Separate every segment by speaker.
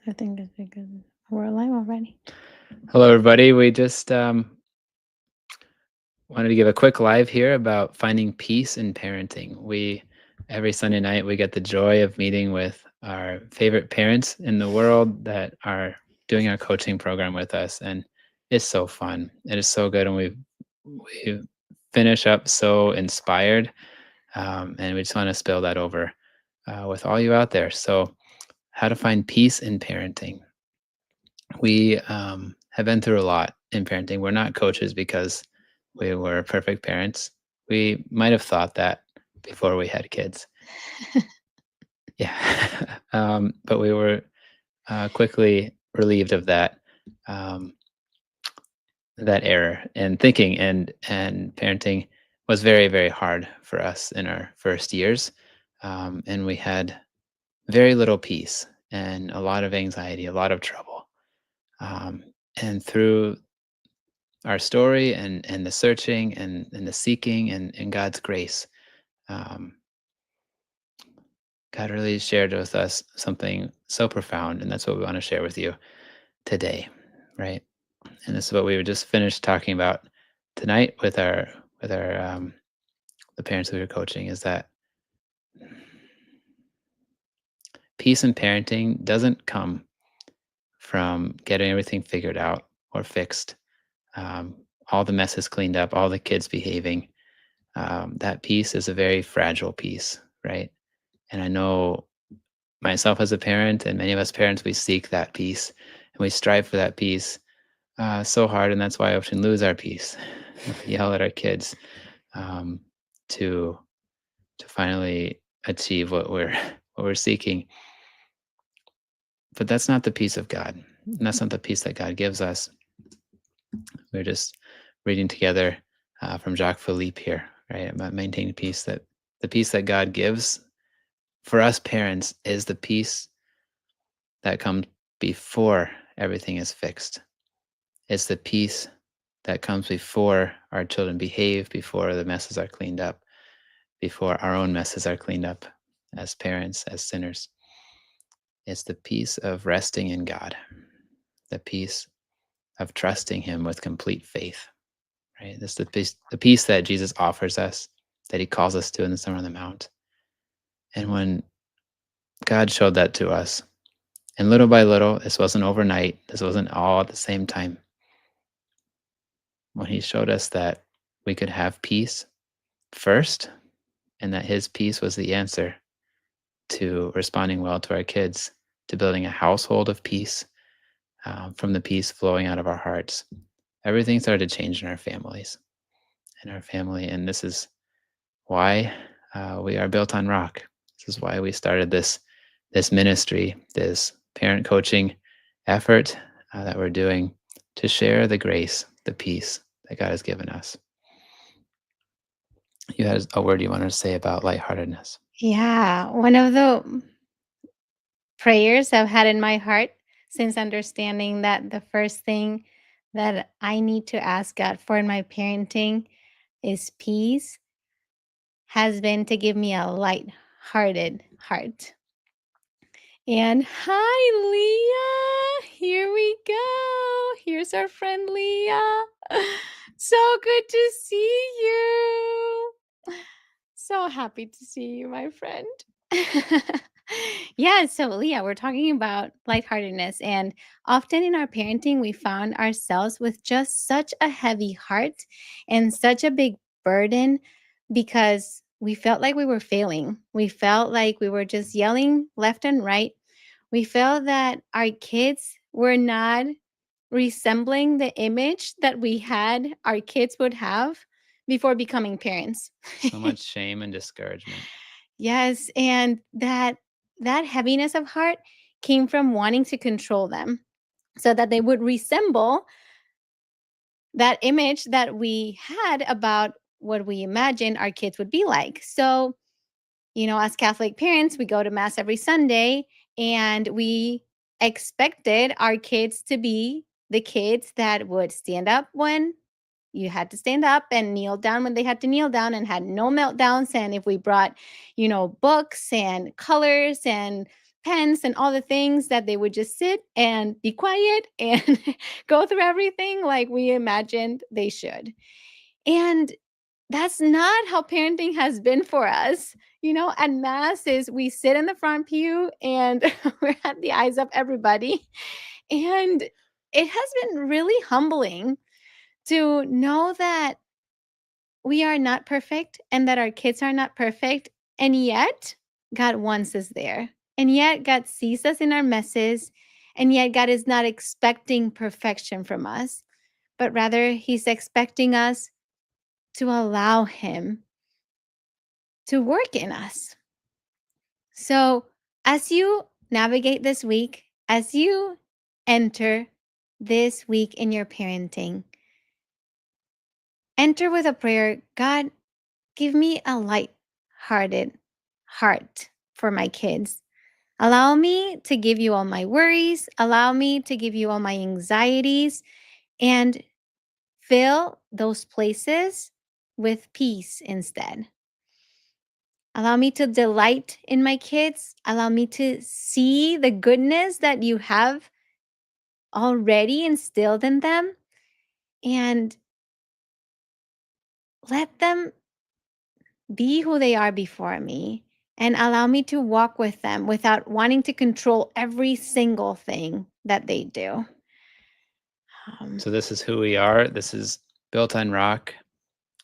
Speaker 1: I think it's because we're alive already.
Speaker 2: Hello, everybody. We just wanted to give a quick live here about finding peace in parenting. Every Sunday night, we get the joy of meeting with our favorite parents in the world that are doing our coaching program with us, and it's so fun. It is so good, and we finish up so inspired, and we just want to spill that over with all you out there. So, how to find peace in parenting? We have been through a lot in parenting. We're not coaches because we were perfect parents. We might have thought that before we had kids. Yeah. But we were quickly relieved of um, that error in thinking, and parenting was very, very hard for us in our first years. And we had very little peace and a lot of anxiety, a lot of trouble. Um, and through our story and the searching and the seeking and God's grace. Um, God really shared with us something so profound, and that's what we want to share with you today, right? And this is what we were just finished talking about tonight with our the parents we were coaching. Is that peace in parenting doesn't come from getting everything figured out or fixed, um, all the messes cleaned up, all the kids behaving. That piece is a very fragile piece, right? And I know myself as a parent, and many of us parents, we seek that peace and we strive for that peace so hard, and that's why I often lose our peace. We yell at our kids um, to to finally achieve what we're what we're seeking, but that's not the peace of God. And that's not the peace that God gives us. We're just reading together from Jacques Philippe here, right? About maintaining peace. That the peace that God gives for us parents is the peace that comes before everything is fixed. It's the peace that comes before our children behave, before the messes are cleaned up, before our own messes are cleaned up as parents, as sinners. It's the peace of resting in God, the peace of trusting Him with complete faith, right? This is the peace that Jesus offers us, that He calls us to in the Sermon on the Mount. And when God showed that to us, and little by little, this wasn't overnight, this wasn't all at the same time. When He showed us that we could have peace first, and that His peace was the answer to responding well to our kids, to building a household of peace, from the peace flowing out of our hearts. Everything started to change in our families, and this is why we are built on rock. This is why we started this ministry, this parent coaching effort that we're doing to share the grace, the peace that God has given us. You had a word you wanted to say about lightheartedness.
Speaker 1: Yeah, one of the prayers I've had in my heart since understanding that the first thing that I need to ask God for in my parenting is peace has been to give me a light-hearted heart. And hi, Leah. Here we go. Here's our friend Leah. So good to see you. So happy to see you, my friend. Yeah, so Leah, we're talking about lightheartedness. And often in our parenting, we found ourselves with just such a heavy heart and such a big burden because we felt like we were failing. We felt like we were just yelling left and right. We felt that our kids were not resembling the image that we had our kids would have before becoming parents.
Speaker 2: So much shame and discouragement.
Speaker 1: Yes, and that heaviness of heart came from wanting to control them so that they would resemble that image that we had about what we imagined our kids would be like. So, as Catholic parents, we go to mass every Sunday and we expected our kids to be the kids that would stand up when you had to stand up and kneel down when they had to kneel down and had no meltdowns. And if we brought, books and colors and pens and all the things that they would just sit and be quiet and go through everything like we imagined they should. And that's not how parenting has been for us. At mass is we sit in the front pew and we're at the eyes of everybody. And it has been really humbling to know that we are not perfect and that our kids are not perfect. And yet, God wants us there. And yet, God sees us in our messes. And yet, God is not expecting perfection from us, but rather, He's expecting us to allow Him to work in us. So, as you navigate this week, as you enter this week in your parenting, enter with a prayer. God, give me a light-hearted heart for my kids. Allow me to give you all my worries. Allow me to give you all my anxieties and fill those places with peace instead. Allow me to delight in my kids. Allow me to see the goodness that you have already instilled in them and let them be who they are before me and allow me to walk with them without wanting to control every single thing that they do. Um,
Speaker 2: So this is who we are. This is built on rock.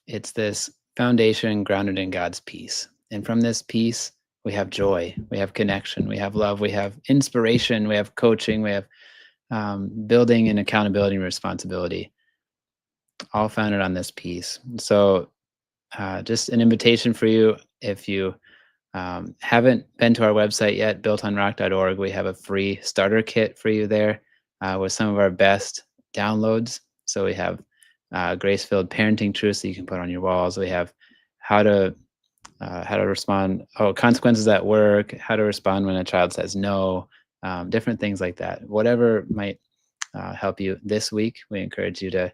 Speaker 2: It's this foundation grounded in God's peace. And from this peace, we have joy, we have connection, we have love, we have inspiration, we have coaching, we have building and accountability and responsibility, all founded on this peace. So, just an invitation for you if you haven't been to our website yet, builtonrock.org, we have a free starter kit for you there with some of our best downloads. So we have grace-filled parenting truths that you can put on your walls. We have how to respond, consequences at work, how to respond when a child says no, different things like that. Whatever might help you this week, we encourage you to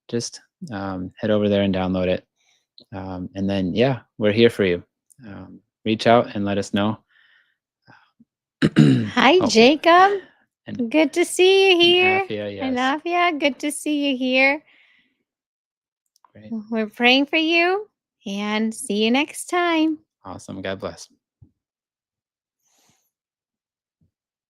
Speaker 2: just head over there and download it. And then, yeah, we're here for you. Reach out and let us know.
Speaker 1: Hi,
Speaker 2: Oh,
Speaker 1: Jacob.
Speaker 2: and
Speaker 1: Good to see you here.
Speaker 2: Afia,
Speaker 1: And
Speaker 2: yes.
Speaker 1: Afia, good to see you here.
Speaker 2: Great.
Speaker 1: We're praying for you and see you next time.
Speaker 2: Awesome. God bless.